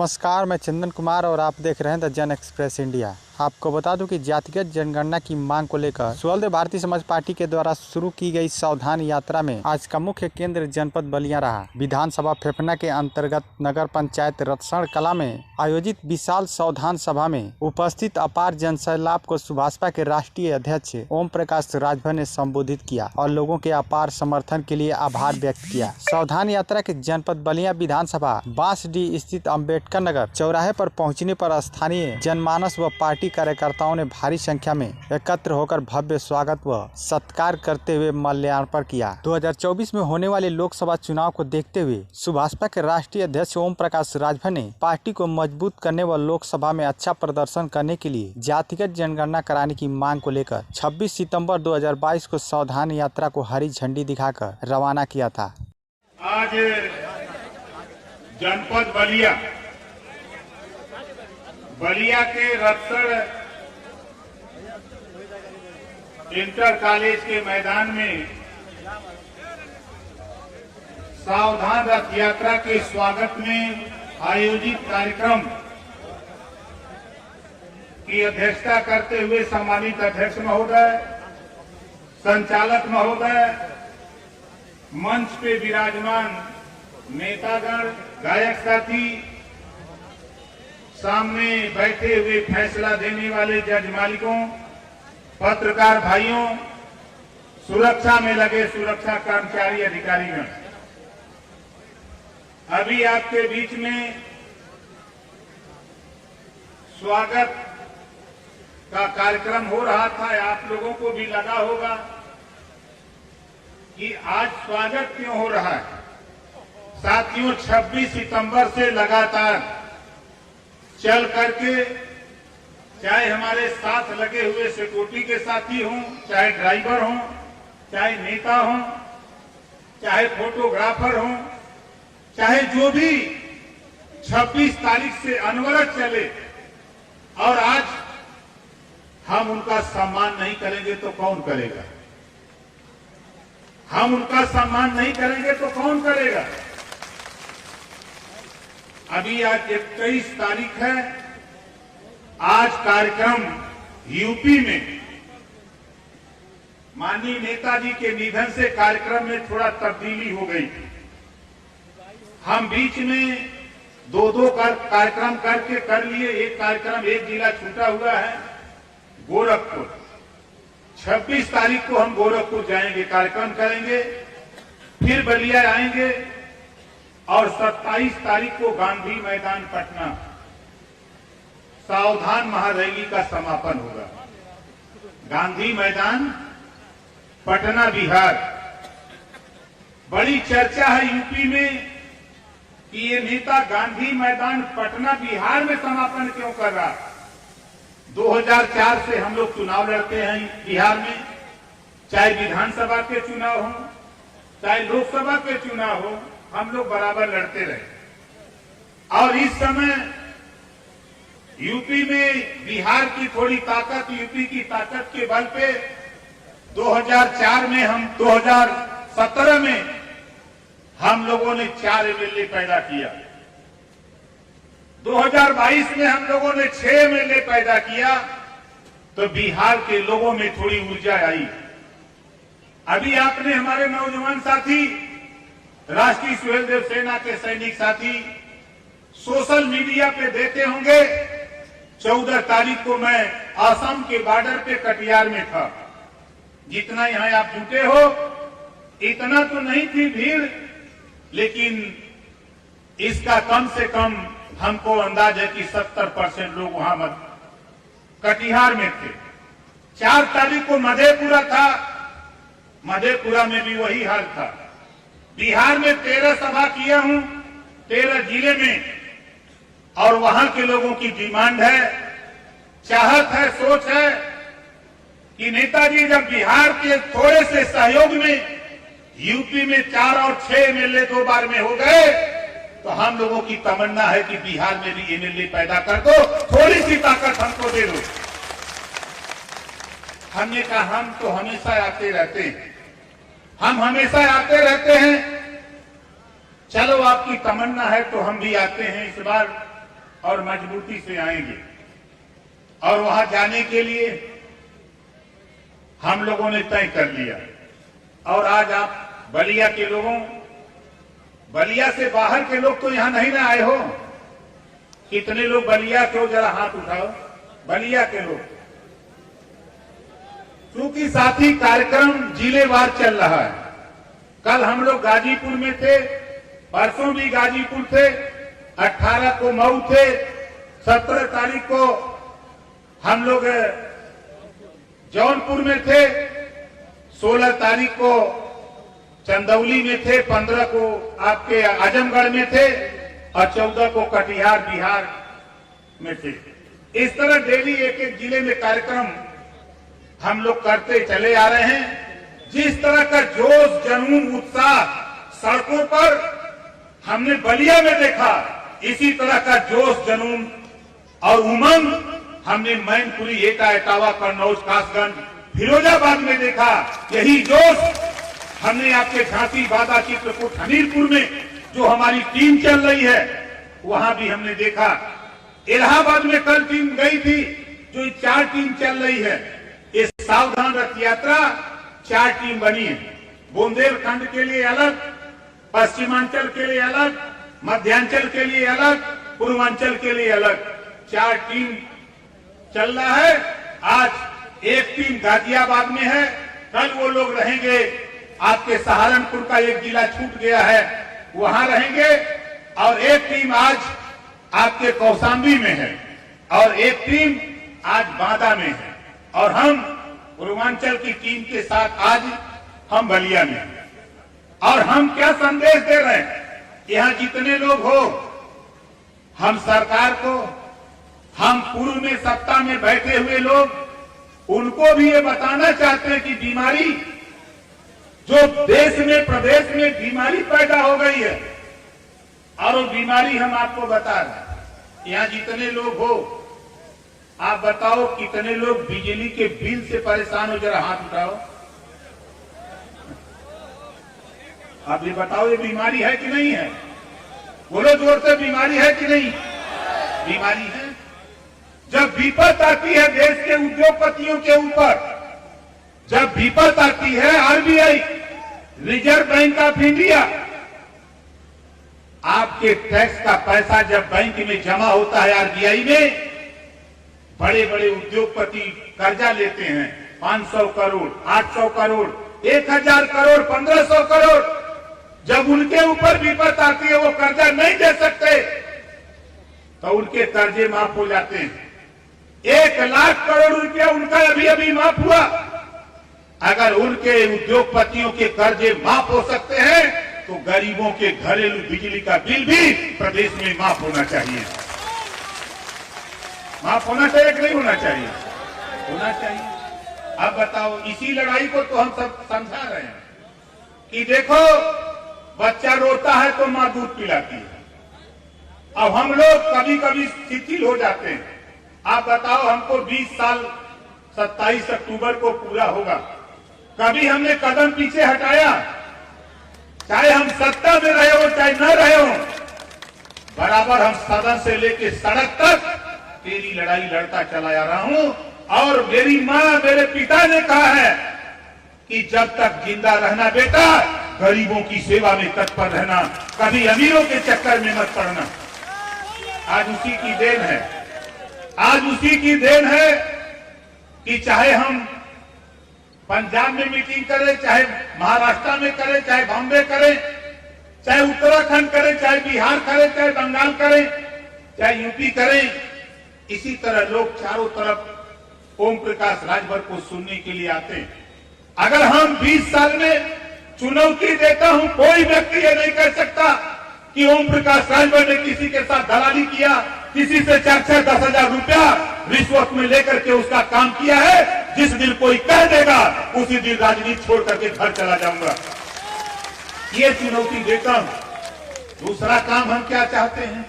नमस्कार, मैं चंदन कुमार और आप देख रहे हैं द जन एक्सप्रेस इंडिया। आपको बता दूं कि जातिगत जनगणना की मांग को लेकर सुहलदेव भारतीय समाज पार्टी के द्वारा शुरू की गई सावधान यात्रा में आज का मुख्य केंद्र जनपद बलिया रहा। विधानसभा फेफना के अंतर्गत नगर पंचायत रतसण कला में आयोजित विशाल सावधान सभा में उपस्थित अपार जनसैलाब को सुभाषपा के राष्ट्रीय अध्यक्ष ओम प्रकाश राजभर ने संबोधित किया और लोगों के अपार समर्थन के लिए आभार व्यक्त किया। सावधान यात्रा के जनपद बलिया विधानसभा बांसडीह स्थित अम्बेडकर नगर चौराहे पर पहुंचने पर स्थानीय जनमानस व पार्टी कार्यकर्ताओं ने भारी संख्या में एकत्र होकर भव्य स्वागत व सत्कार करते हुए माल्यार्पण किया। 2024 में होने वाले लोकसभा चुनाव को देखते हुए सुभाषपा के राष्ट्रीय अध्यक्ष ओम प्रकाश राजभर ने पार्टी को मजबूत करने व लोकसभा में अच्छा प्रदर्शन करने के लिए जातिगत जनगणना कराने की मांग को लेकर 26 सितंबर 2022 को सावधान यात्रा को हरी झंडी दिखाकर रवाना किया था। आज जनपद बलिया के रतसण इंटर कॉलेज के मैदान में सावधान रथ यात्रा के स्वागत में आयोजित कार्यक्रम की अध्यक्षता करते हुए सम्मानित अध्यक्ष महोदय, संचालक महोदय, मंच पे विराजमान नेतागण, गायक साथी, सामने बैठे हुए फैसला देने वाले जज मालिकों, पत्रकार भाइयों, सुरक्षा में लगे सुरक्षा कर्मचारी अधिकारीगण, अभी आपके बीच में स्वागत का कार्यक्रम हो रहा था। आप लोगों को भी लगा होगा कि आज स्वागत क्यों हो रहा है। साथियों, 26 सितंबर से लगातार चल करके, चाहे हमारे साथ लगे हुए सिक्योरिटी के साथी हों, चाहे ड्राइवर हों, चाहे नेता हों, चाहे फोटोग्राफर हों, चाहे जो भी 26 तारीख से अनवरत चले, और आज हम उनका सम्मान नहीं करेंगे तो कौन करेगा? हम उनका सम्मान नहीं करेंगे तो कौन करेगा? अभी आज 21 तारीख है। आज कार्यक्रम यूपी में माननीय नेताजी के निधन से कार्यक्रम में थोड़ा तब्दीली हो गई। हम बीच में दो कार्यक्रम करके कर लिए। एक कार्यक्रम, एक जिला छूटा हुआ है, गोरखपुर। 26 तारीख को हम गोरखपुर जाएंगे, कार्यक्रम करेंगे, फिर बलिया आएंगे और 27 तारीख को गांधी मैदान पटना सावधान महारैली का समापन होगा। गांधी मैदान पटना बिहार। बड़ी चर्चा है यूपी में कि ये नेता गांधी मैदान पटना बिहार में समापन क्यों कर रहा। 2004 से हम लोग चुनाव लड़ते हैं बिहार में, चाहे विधानसभा के चुनाव हो, चाहे लोकसभा के चुनाव हो, हम लोग बराबर लड़ते रहे। और इस समय यूपी में बिहार की थोड़ी ताकत, यूपी की ताकत के बल पे 2004 में 2017 में हम लोगों ने 4 एमएलए पैदा किया। 2022 में हम लोगों ने 6 एमएलए पैदा किया, तो बिहार के लोगों में थोड़ी ऊर्जा आई। अभी आपने हमारे नौजवान साथी, राष्ट्रीय सुहलदेव सेना के सैनिक साथी सोशल मीडिया पे देखे होंगे। 14 तारीख को मैं असम के बॉर्डर पे कटिहार में था। जितना यहां आप जुटे हो, इतना तो नहीं थी भीड़, लेकिन इसका कम से कम हमको अंदाज है कि 70% लोग वहां कटिहार में थे। 4 तारीख को मधेपुरा था, मधेपुरा में भी वही हाल था। बिहार में 13 सभा किया हूं, 13 जिले में, और वहां के लोगों की डिमांड है, चाहत है, सोच है कि नेताजी जब बिहार के थोड़े से सहयोग में यूपी में 4 और 6 एमएलए 2 बार में हो गए, तो हम लोगों की तमन्ना है कि बिहार में भी एमएलए पैदा कर दो, थोड़ी सी ताकत हमको दे दो। हमने कहा हम तो हमेशा आते रहते हैं, हम हमेशा आते रहते हैं, चलो आपकी तमन्ना है तो हम भी आते हैं। इस बार और मजबूती से आएंगे। और वहां जाने के लिए हम लोगों ने तय कर लिया। और आज आप बलिया के लोगों, बलिया से बाहर के लोग तो यहां नहीं ना आए हो। कितने लोग बलिया के हो, जरा हाथ उठाओ। बलिया के लोग, क्योंकि साथी कार्यक्रम जिलेवार चल रहा है। कल हम लोग गाजीपुर में थे, परसों भी गाजीपुर थे, 18 को मऊ थे, 17 तारीख को हम लोग जौनपुर में थे, 16 तारीख को चंदौली में थे, 15 को आपके आजमगढ़ में थे और 14 को कटिहार बिहार में थे। इस तरह डेली एक एक जिले में कार्यक्रम हम लोग करते चले आ रहे हैं। जिस तरह का जोश, जुनून, उत्साह सड़कों पर हमने बलिया में देखा, इसी तरह का जोश, जुनून और उमंग हमने मैनपुरी, एटा, इटावा, कन्नौज, कासगंज, फिरोजाबाद में देखा। यही जोश हमने आपके झांसी, बादा, चित्रकूट, हमीरपुर में जो हमारी टीम चल रही है वहां भी हमने देखा। इलाहाबाद में कल टीम गई थी, जो 4 टीम चल रही है। ये सावधान रथ यात्रा 4 टीम बनी है। बुंदेलखंड के लिए अलग, पश्चिमांचल के लिए अलग, मध्यांचल के लिए अलग, पूर्वांचल के लिए अलग 4 टीम चल रहा है। आज एक टीम गाजियाबाद में है, कल वो लोग रहेंगे आपके सहारनपुर का एक जिला छूट गया है, वहां रहेंगे। और एक टीम आज आपके कौशाम्बी में है और एक टीम आज बांदा में है। और हम पूर्वांचल की टीम के साथ आज हम बलिया में हैं। और हम क्या संदेश दे रहे हैं, यहां जितने लोग हो, हम सरकार को, हम पूर्व में सत्ता में बैठे हुए लोग, उनको भी ये बताना चाहते हैं कि बीमारी जो देश में, प्रदेश में बीमारी पैदा हो गई है, और वो बीमारी हम आपको बता रहे हैं। यहां जितने लोग हो, आप बताओ कितने लोग बिजली के बिल से परेशान हो, जरा हाथ उठाओ। आप ये बताओ, ये बीमारी है कि नहीं है? बोलो जोर से, बीमारी है कि नहीं? बीमारी है। जब विपत आती है देश के उद्योगपतियों के ऊपर, जब विपत आती है, RBI, reserve bank of India, आपके टैक्स का पैसा जब बैंक में जमा होता है आरबीआई में, बड़े बड़े उद्योगपति कर्जा लेते हैं 500 करोड़, 800 करोड़, 1000 करोड़, 1500 करोड़। जब उनके ऊपर विपत आती है, वो कर्जा नहीं दे सकते, तो उनके कर्जे माफ हो जाते हैं। 1 लाख करोड़ रुपया उनका अभी अभी माफ हुआ। अगर उनके उद्योगपतियों के कर्जे माफ हो सकते हैं, तो गरीबों के घरेलू बिजली का बिल भी प्रदेश में माफ होना चाहिए। माफ होना चाहिए कि नहीं होना चाहिए? होना चाहिए। अब बताओ, इसी लड़ाई को तो हम सब समझा रहे हैं कि देखो, बच्चा रोता है तो मां दूध पिलाती है। अब हम लोग कभी कभी शिथिल हो जाते हैं। आप बताओ, हमको 20 साल 27 अक्टूबर को पूरा होगा, कभी हमने कदम पीछे हटाया? चाहे हम सत्ता में रहे हो चाहे न रहे हो, बराबर हम सदन से लेके सड़क तक तेरी लड़ाई लड़ता चला आ रहा हूं। और मेरी मां, मेरे पिता ने कहा है कि जब तक जिंदा रहना बेटा, गरीबों की सेवा में तत्पर रहना, कभी अमीरों के चक्कर में मत पड़ना। आज उसी की देन है, आज उसी की देन है कि चाहे हम पंजाब में मीटिंग करें, चाहे महाराष्ट्र में करें, चाहे बॉम्बे करें, चाहे उत्तराखंड करें, चाहे बिहार करें, चाहे बंगाल करें, चाहे यूपी करें, इसी तरह लोग चारों तरफ ओम प्रकाश राजभर को सुनने के लिए आते हैं। अगर हम 20 साल में चुनौती देता हूं, कोई व्यक्ति ये नहीं कह सकता कि ओम प्रकाश राजभर ने किसी के साथ दलाली किया, किसी से 4-4, 10,000 रुपया रिश्वत में लेकर के उसका काम किया है। जिस दिन कोई कह देगा, उसी दिन राजनीति छोड़ करके घर चला जाऊंगा। ये चुनौती देता हूं। दूसरा काम हम क्या चाहते हैं?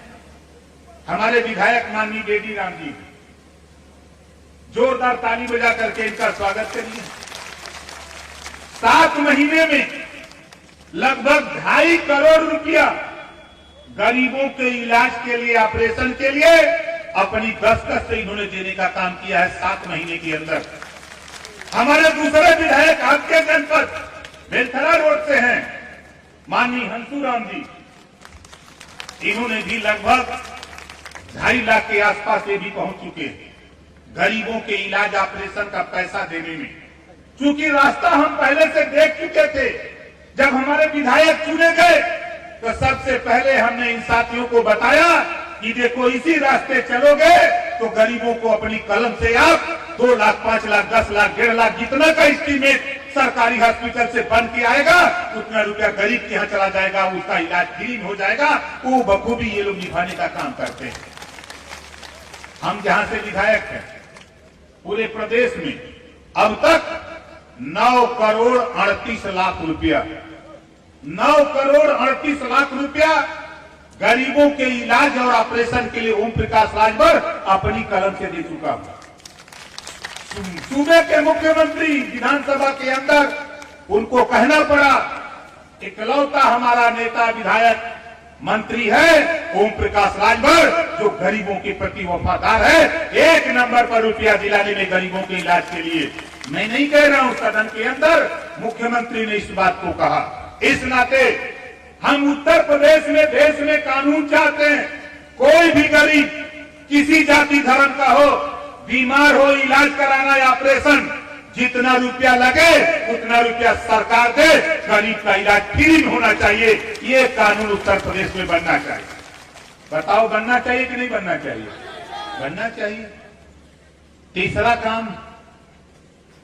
हमारे विधायक माननीय बेदी राम जी, जोरदार ताली बजा करके इनका स्वागत करिए। 7 महीने में लगभग 2.5 करोड़ रुपया गरीबों के इलाज के लिए, ऑपरेशन के लिए अपनी दस्तक से इन्होंने देने का काम किया है 7 महीने के अंदर। हमारे दूसरे विधायक आपके जनपद बेलथरा रोड से हैं, माननीय हंसूराम जी, इन्होंने भी लगभग 2.5 लाख के आसपास ये भी पहुंच चुके हैं गरीबों के इलाज, ऑपरेशन का पैसा देने में। चूंकि रास्ता हम पहले से देख चुके थे, जब हमारे विधायक चुने गए तो सबसे पहले हमने इन साथियों को बताया कि देखो इसी रास्ते चलोगे तो गरीबों को अपनी कलम से आप 2 लाख, 5 लाख, 10 लाख, 1.5 लाख जितना का एस्टीमेट सरकारी हॉस्पिटल से बन के आएगा उतना रुपया गरीब के यहाँ चला जाएगा, उसका इलाज फ्री में हो जाएगा। वो बखूबी ये लोग निभाने का काम करते हैं। हम जहां से विधायक हैं पूरे प्रदेश में अब तक 9 करोड़ 38 लाख रुपया 9 करोड़ 38 लाख रुपया गरीबों के इलाज और ऑपरेशन के लिए ओम प्रकाश राजभर अपनी कलम से दे चुका हूं। सूबे के मुख्यमंत्री विधानसभा के अंदर उनको कहना पड़ा, इकलौता हमारा नेता, विधायक, मंत्री है ओम प्रकाश राजभर, जो गरीबों के प्रति वफादार है, 1 नंबर पर रुपया दिलाने में गरीबों के इलाज के लिए। मैं नहीं कह रहा हूं, सदन के अंदर मुख्यमंत्री ने इस बात को कहा। इस नाते हम उत्तर प्रदेश में देश में कानून चाहते हैं, कोई भी गरीब किसी जाति धर्म का हो, बीमार हो, इलाज कराना या ऑपरेशन, जितना रुपया लगे उतना रुपया सरकार दे, गरीब का इलाज फ्री में होना चाहिए। ये कानून उत्तर प्रदेश में बनना चाहिए। बताओ बनना चाहिए कि नहीं बनना चाहिए? बनना चाहिए। तीसरा काम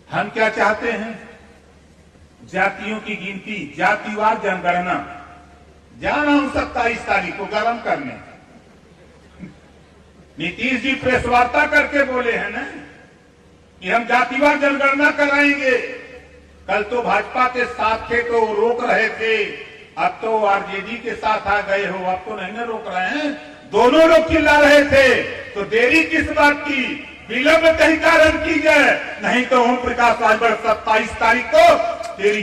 हम क्या चाहते हैं? जातियों की गिनती, जातिवार जनगणना। जाना हूं 27 तारीख को गरम करने। नीतीश जी प्रेस वार्ता करके बोले हैं ना कि हम जातिवार जनगणना कराएंगे। कल तो भाजपा के साथ थे तो रोक रहे थे, अब तो आरजेडी के साथ आ गए हो, अब तो नहीं ना रोक रहे हैं। दोनों लोग चिल्ला रहे थे, तो देरी किस बात की? विलंब कहीं कारण की जाए, नहीं तो ओम प्रकाश राजभर 27 तारीख को तेरी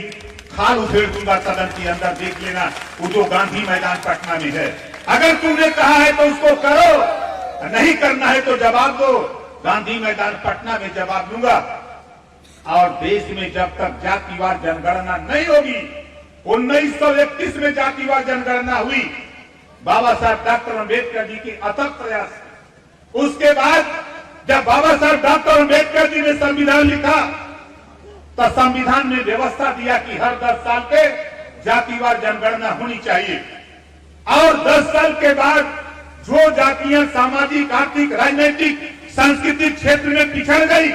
खाल उधेड़ दूंगा सदन के अंदर, देख लेना। वो जो गांधी मैदान पटना में है, अगर तुमने कहा है तो उसको करो, नहीं करना है तो जवाब दो। गांधी मैदान पटना में जवाब दूंगा। और देश में जब तक जातिवार जनगणना नहीं होगी, 1931 में जातिवार जनगणना हुई, बाबा साहब डॉक्टर अम्बेडकर जी के अथक प्रयास। उसके बाद जब बाबा साहब डॉक्टर अम्बेडकर जी ने संविधान लिखा तो संविधान ने व्यवस्था दिया कि हर 10 साल पे जातिवार जनगणना होनी चाहिए। और 10 साल के बाद जो जातियां सामाजिक, आर्थिक, राजनीतिक, सांस्कृतिक क्षेत्र में पिछड़ गई,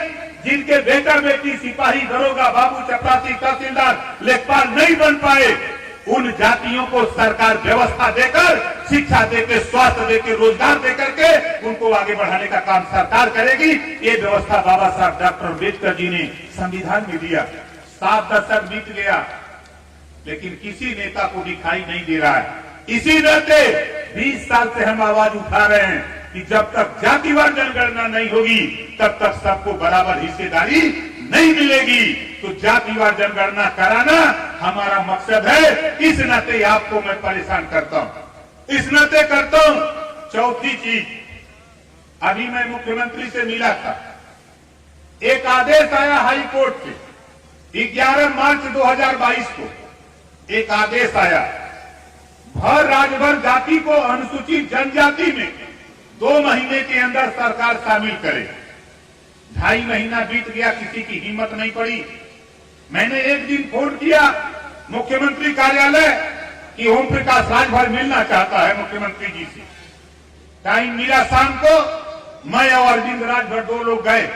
जिनके बेटा बेटी सिपाही, दरोगा, बाबू, चपरासी, तहसीलदार, लेखपाल नहीं बन पाए, उन जातियों को सरकार व्यवस्था देकर, शिक्षा देकर, स्वास्थ्य देकर, रोजगार देकर के उनको आगे बढ़ाने का काम सरकार करेगी। ये व्यवस्था बाबा साहब डॉक्टर अम्बेडकर जी ने संविधान में दिया। 7 दशक बीत गया, लेकिन किसी नेता को दिखाई नहीं दे रहा है। इसी नाते 20 साल से हम आवाज उठा रहे हैं कि जब तक जातिवार जनगणना नहीं होगी तब तक सबको बराबर हिस्सेदारी नहीं मिलेगी। तो जातिवार जनगणना कराना हमारा मकसद है। इस नाते आपको मैं परेशान करता हूं, इस नाते करता हूं। चौथी चीज, अभी मैं मुख्यमंत्री से मिला था, एक आदेश आया हाई कोर्ट से 11 मार्च 2022 को एक आदेश आया, भर राजभर जाति को अनुसूचित जनजाति में 2 महीने के अंदर सरकार शामिल करे। 2.5 महीना बीत गया, किसी की हिम्मत नहीं पड़ी। मैंने एक दिन फोन किया मुख्यमंत्री कार्यालय कि ओम प्रकाश राजभर मिलना चाहता है मुख्यमंत्री जी से। टाइम मिला शाम को, मैं और अरविंद राजभर 2 लोग गए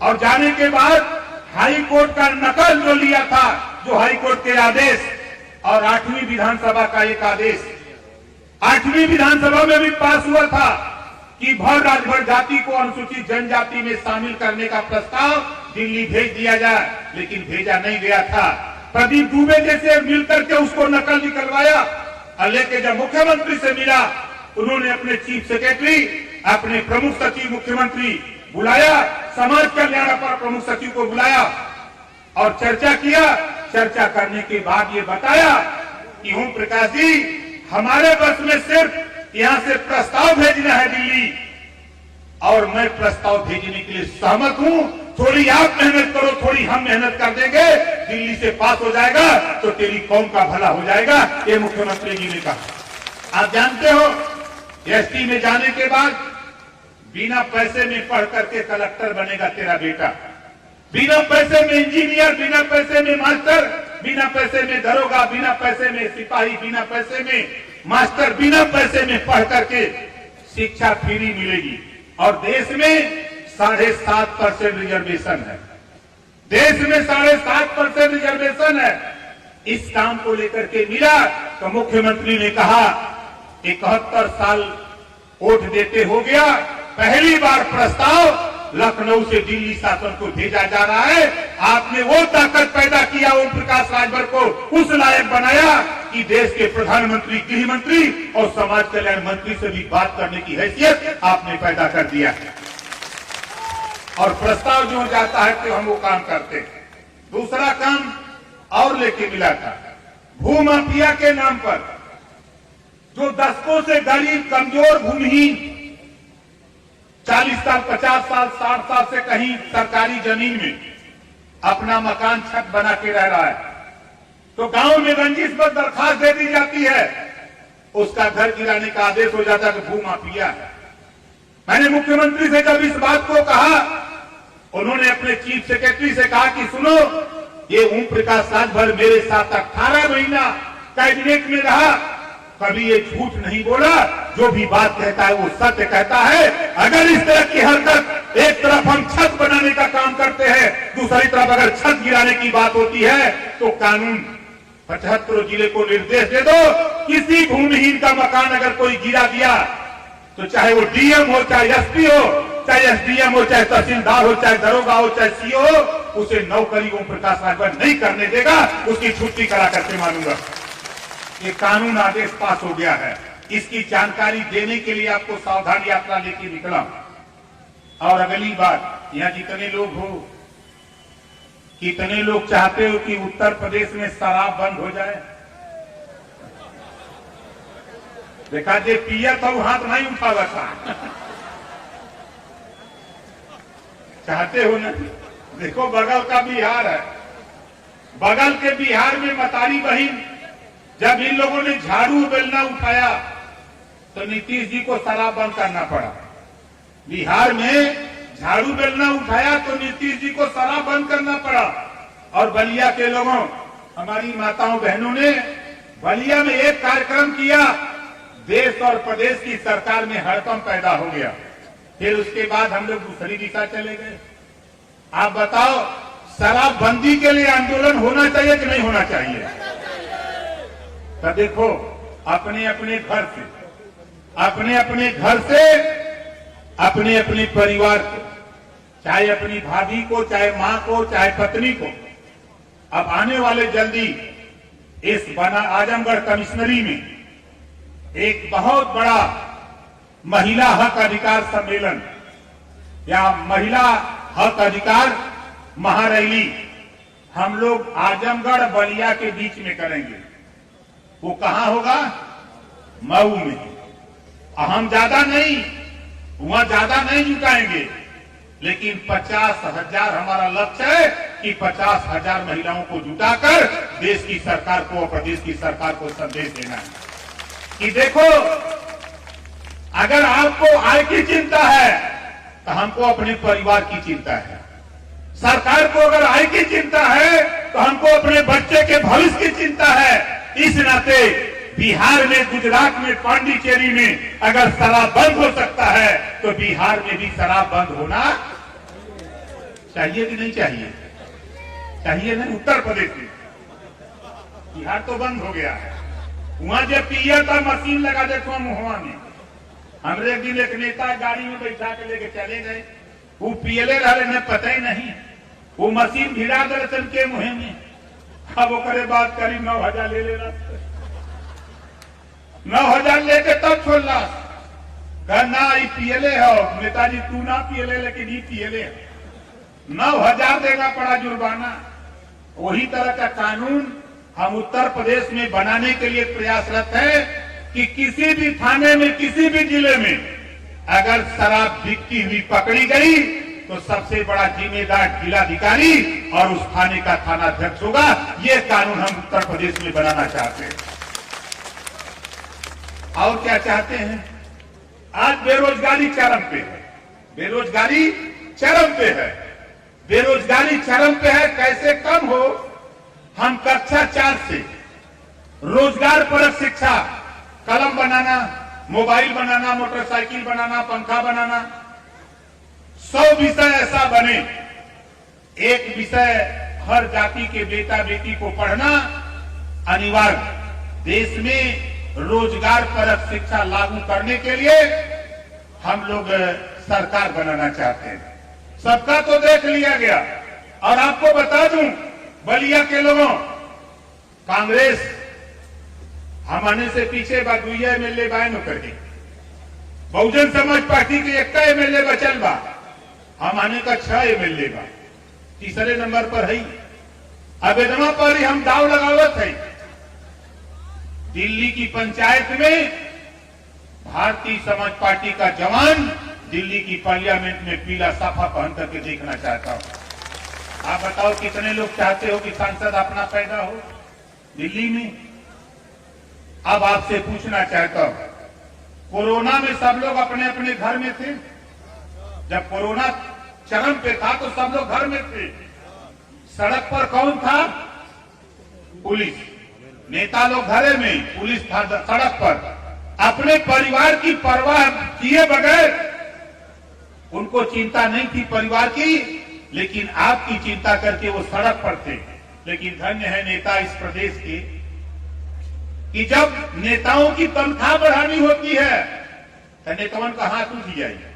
और जाने के बाद हाई कोर्ट का नकल जो लिया था, जो हाई कोर्ट के आदेश और 8वीं विधानसभा का एक आदेश, 8वीं विधानसभा में भी पास हुआ था कि भर राजभर जाति को अनुसूचित जनजाति में शामिल करने का प्रस्ताव दिल्ली भेज दिया जाए, लेकिन भेजा नहीं गया था। प्रदीप दुबे जैसे मिलकर के उसको नकल निकलवाया और लेके जब मुख्यमंत्री से मिला, उन्होंने अपने चीफ सेक्रेटरी, अपने प्रमुख सचिव मुख्यमंत्री बुलाया, समाज कल्याण पर प्रमुख सचिव को बुलाया और चर्चा किया। चर्चा करने के बाद ये बताया कि ओम प्रकाश जी हमारे बस में सिर्फ यहां से प्रस्ताव भेजना है दिल्ली, और मैं प्रस्ताव भेजने के लिए सहमत हूं। थोड़ी आप मेहनत करो, थोड़ी हम मेहनत कर देंगे, दिल्ली से पास हो जाएगा तो तेरी कौम का भला हो जाएगा, ये मुख्यमंत्री जी ने कहा। आप जानते हो एसटी में जाने के बाद बिना पैसे में पढ़ करके कलेक्टर बनेगा तेरा बेटा, बिना पैसे में इंजीनियर, बिना पैसे में मास्टर, बिना पैसे में दरोगा, बिना पैसे में सिपाही, बिना पैसे में मास्टर, बिना पैसे में पढ़ करके शिक्षा फ्री मिलेगी। और देश में 7.5% रिजर्वेशन है, देश में 7.5% रिजर्वेशन है। इस काम को लेकर के मिला तो मुख्यमंत्री ने कहा 71 साल वोट देते हो गया, पहली बार प्रस्ताव लखनऊ से दिल्ली शासन को भेजा जा रहा है। आपने वो ताकत पैदा किया, ओम प्रकाश राजभर को उस लायक बनाया कि देश के प्रधानमंत्री, गृह मंत्री और समाज कल्याण मंत्री से भी बात करने की हैसियत आपने पैदा कर दिया। और प्रस्ताव जो जाता है तो हम वो काम करते हैं। दूसरा काम और लेके मिला था, भूमाफिया के नाम पर जो दशकों से गरीब, कमजोर, भूमिहीन 40 साल, 50 साल, 60 साल से कहीं सरकारी जमीन में अपना मकान छत बना के रह रहा है, तो गांव में रंजिश पर दरखास्त दे दी जाती है, उसका घर गिराने का आदेश हो जाता है कि भूमाफिया है। मैंने मुख्यमंत्री से जब इस बात को कहा, उन्होंने अपने चीफ सेक्रेटरी से कहा कि सुनो, ये ओम प्रकाश राजभर मेरे साथ 18 महीना कैबिनेट में रहा, कभी ये झूठ नहीं बोला, जो भी बात कहता है वो सत्य कहता है। अगर इस तरह की हरकत, एक तरफ हम छत बनाने का काम करते हैं, दूसरी तरफ अगर छत गिराने की बात होती है तो कानून 75 जिले को निर्देश दे दो, किसी भूमिहीन का मकान अगर कोई गिरा दिया तो चाहे वो डीएम हो, चाहे एसपी हो, चाहे एसडीएम हो, चाहे तहसीलदार हो, चाहे दरोगा हो, चाहे सीओ हो, उसे नौकरी ओम प्रकाश राजभर नहीं करने देगा, उसकी छुट्टी करा करके मानूंगा। ये कानून आदेश पास हो गया है। इसकी जानकारी देने के लिए आपको सावधान यात्रा लेके निकला। और अगली बात, यहाँ जितने लोग हो, कितने लोग चाहते हो कि उत्तर प्रदेश में शराब बंद हो जाए? देखा जे पिया था वो हाथ नहीं उठावा था। चाहते हो ना? देखो बगल का बिहार है, बगल के बिहार में मतारी बहिन, जब इन लोगों ने झाड़ू बेलना उठाया तो नीतीश जी को शराब बंद करना पड़ा। बिहार में झाड़ू बेलना उठाया तो नीतीश जी को शराब बंद करना पड़ा। और बलिया के लोगों, हमारी माताओं बहनों ने बलिया में एक कार्यक्रम किया, देश और प्रदेश की सरकार में हड़कंप पैदा हो गया। फिर उसके बाद हम लोग दूसरी दिशा चले गए। आप बताओ, शराबबंदी के लिए आंदोलन होना चाहिए कि नहीं होना चाहिए? तो देखो, अपने अपने घर से, अपने अपने घर से, अपने अपने परिवार को, चाहे अपनी भाभी को, चाहे मां को, चाहे पत्नी को, अब आने वाले जल्दी इस बना आजमगढ़ कमिश्नरी में एक बहुत बड़ा महिला हक अधिकार सम्मेलन या महिला हक अधिकार महारैली हम लोग आजमगढ़ बलिया के बीच में करेंगे। वो कहां होगा? मऊ में। हम ज्यादा नहीं, वहां ज्यादा नहीं जुटाएंगे, लेकिन 50,000 हमारा लक्ष्य है कि 50,000 महिलाओं को जुटाकर देश की सरकार को और प्रदेश की सरकार को संदेश देना है कि देखो, अगर आपको आय की चिंता है तो हमको अपने परिवार की चिंता है। सरकार को अगर आय की चिंता है तो हमको अपने बच्चे के भविष्य की चिंता है। इस नाते बिहार में, गुजरात में, पांडिचेरी में अगर शराब बंद हो सकता है तो बिहार में भी शराब बंद होना चाहिए कि नहीं चाहिए? चाहिए नहीं? उत्तर प्रदेश में, बिहार तो बंद हो गया है। वहां जब पिया था मशीन लगा देखो मुहवा में, हमरे एक दिन एक नेता गाड़ी में बैठा के लेके चले गए, वो पियले रहे पता ही नहीं, वो मशीन भिड़ा दर्शन के मुहे में। अब वो करे बात करी 9,000 ले लेना, 9,000 लेके तब छोड़ला, कहना पियले हो नेताजी, तू ना पियले लेकिन ये पियले, 9,000 देना पड़ा जुर्माना। वही तरह का कानून हम उत्तर प्रदेश में बनाने के लिए प्रयासरत है। कि किसी भी थाने में, किसी भी जिले में अगर शराब बिकती हुई पकड़ी गई तो सबसे बड़ा जिम्मेदार जिलाधिकारी और उस थाने का थानाध्यक्ष होगा। ये कानून हम उत्तर प्रदेश में बनाना चाहते हैं। और क्या चाहते हैं? आज बेरोजगारी चरम पे है, बेरोजगारी चरम पे है, बेरोजगारी चरम पे है। कैसे कम हो? हम कक्षा 4 से रोजगार परक शिक्षा, कलम बनाना, मोबाइल बनाना, मोटरसाइकिल बनाना, पंखा बनाना, 100 विषय ऐसा बने, एक विषय हर जाति के बेटा बेटी को पढ़ना अनिवार्य। देश में रोजगार परक शिक्षा लागू करने के लिए हम लोग सरकार बनाना चाहते हैं। सबका तो देख लिया गया। और आपको बता दूं, बलिया के लोगों, कांग्रेस हम आने से पीछे बदुइया एमएलए बायन करके, बहुजन समाज पार्टी के 1 एमएलए बचल बा, हम आने का 6 एमएलए बा, तीसरे नंबर पर है। आवेदनों पर ही हम दाव लगावत है। दिल्ली की पंचायत में भारतीय समाज पार्टी का जवान दिल्ली की पार्लियामेंट में पीला साफा पहन करके देखना चाहता हूं। आप बताओ कितने लोग चाहते हो कि सांसद अपना पैदा हो दिल्ली में? अब आपसे पूछना चाहता हूं, कोरोना में सब लोग अपने अपने घर में थे। जब कोरोना चरम पे था तो सब लोग घर में थे। सड़क पर कौन था? पुलिस। नेता लोग घरे में, पुलिस था सड़क पर। अपने परिवार की परवाह किए बगैर, उनको चिंता नहीं थी परिवार की, लेकिन आपकी चिंता करके वो सड़क पर थे। लेकिन धन्य है नेता इस प्रदेश के कि जब नेताओं की तनख्वाह बढ़ानी होती है तो नेताओं का हाथ उठ जाएगा।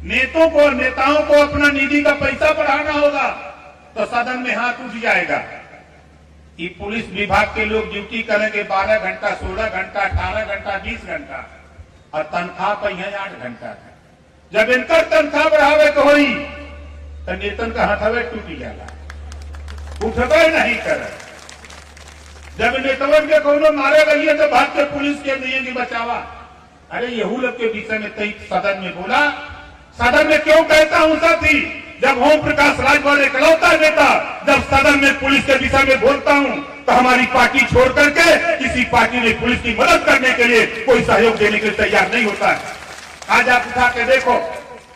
नेताओं को अपना निधि का पैसा बढ़ाना होगा तो सदन में हाथ उठ जाएगा। ये पुलिस विभाग के लोग ड्यूटी करेंगे 12 घंटा, 16 घंटा, 18 घंटा, 20 घंटा, और तनख्वाह पर है 8 घंटा। जब इनका तनख्वाह बढ़ावे तो होई तो नेतन का हाथवे टूट जाला, उठबे नहीं करे। जब नेतवन के कोनो मारे रहिए तो भाग के पुलिस के दिए कि बचावा। अरे यहू लोग के विषय में कई सदन में बोला। सदन में क्यों कहता हूं साथी? जब ओम प्रकाश राजभर इकलौता नेता जब सदन में पुलिस के विषय में बोलता हूं तो हमारी पार्टी छोड़ करके किसी पार्टी ने पुलिस की मदद करने के लिए कोई सहयोग देने के लिए तैयार नहीं होता है। आज आप उठा के देखो,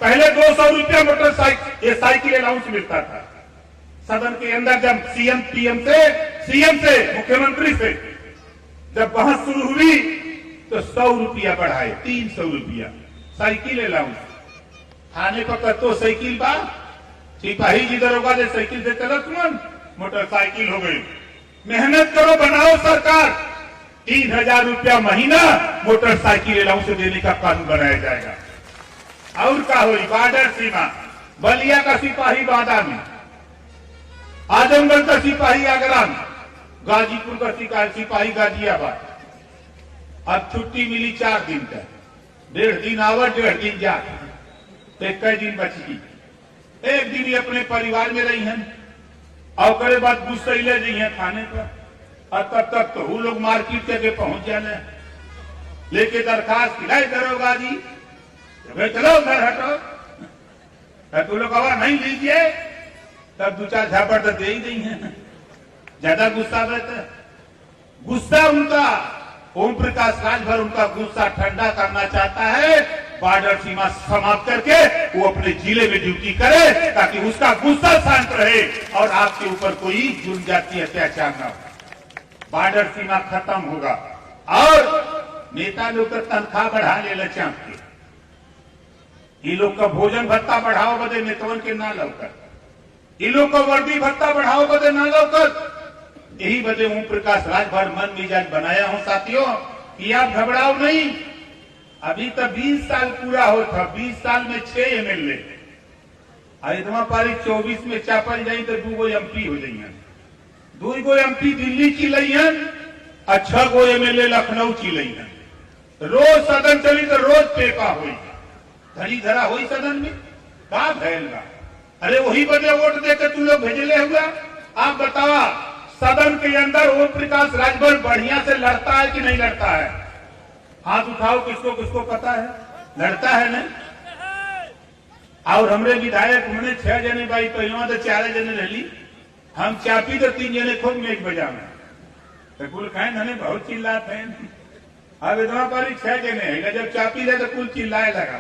पहले 200 रुपया मोटरसाइकिल, ये साइकिल अलाउंस मिलता था सदन के अंदर। जब सीएम से मुख्यमंत्री से जब बहस शुरू हुई तो 100 रुपया बढ़ाए, 300 रुपया साइकिल अलाउंस। थाने पर तो साइकिल बा, सिपाही जी दरोगा ने साइकिल से चला, तुम मोटरसाइकिल हो गई। मेहनत करो, बनाओ सरकार, 3000 रुपया महीना मोटरसाइकिल अलाउंस देने का कानून बनाया जाएगा। और क्या हुई? बॉर्डर सीमा, बलिया का सिपाही बादा में, आजमगढ़ का सिपाही आगरा में, गाजीपुर का सिपाही गाजियाबाद। अब छुट्टी मिली 4 दिन का, 1.5 दिन आवत, 1.5 दिन जा, तो 21 दिन बची। एक दिन ही अपने परिवार में रही हैं और करे बाद गुस्से ले रही हैं थाने पर, और तब तक तो वो लोग मार्केट करके पहुंच जाने, लेके दरखास्त खिलाई दरोगा जी, चलो घर हटो। तू लोग आवाज नहीं लीजिए, तब 2-4 झापड़ तो दे ही नहीं है। ज्यादा गुस्सा रहता, गुस्सा उनका ओम प्रकाश राजभर उनका गुस्सा ठंडा करना चाहता है। बॉर्डर सीमा समाप्त करके वो अपने जिले में ड्यूटी करे ताकि उसका गुस्सा शांत रहे और आपके ऊपर कोई जुर्म जाति अत्याचार न हो। बॉर्डर सीमा खत्म होगा और नेता लोग का तनख्वाह बढ़ा ले चाहते, ये लोग का भोजन भत्ता बढ़ाओ बदे नेतवन के ना लौकर, ये लोग का वर्दी भत्ता बढ़ाओ बदे ना लौकर। यही वजह ओम प्रकाश राजभर मन मिजाज बनाया हूं साथियों कि आप घबराओ नहीं। अभी तो 20 साल पूरा हो था, 20 साल में 6 एमएलए, अयोध्या पारी 24 में चापल जाई तो 2 एमपी हो जाइए, 2 एमपी दिल्ली की लइहन और 6 एमएलए लखनऊ की लइहन। रोज सदन चली तो रोज पेपा हुई, धरी धरा हुई सदन में का भैल बा। अरे वही बदले वोट देकर तू लोग भेजले हुआ। आप बतावा सदन के अंदर ओम प्रकाश राजभर बढ़िया से लड़ता है कि नहीं लड़ता है? हाथ उठाओ, किसको किसको पता है, लड़ता है ना। और हमरे विधायक हमने 6 जने भाई, पहलवा तो 4 जने रही, हम चापी तो 3 जने खूब मेज बजा में तो कुल खाए नने बहुत चिल्लाते हैं। अब इतना पारी 6 जने है, जब चापी रहे तो कुल चिल्लाए लगा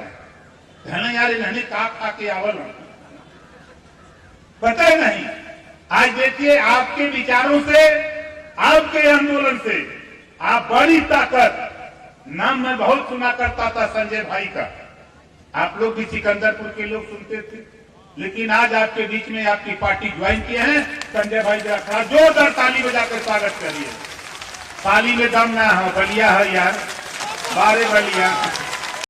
धना यार इन्होंने का खा के आवल पता ही नहीं। आज देखिए आपके विचारों से, आपके आंदोलन से आप बड़ी ताकत, नाम मैं बहुत सुना करता था संजय भाई का, आप लोग भी सिकंदरपुर के लोग सुनते थे, लेकिन आज आपके बीच में आपकी पार्टी ज्वाइन किए हैं। संजय भाई जरा जोरदार ताली बजाकर स्वागत करिए। ताली में दम ना हो, बलिया है यार, बारे बलिया।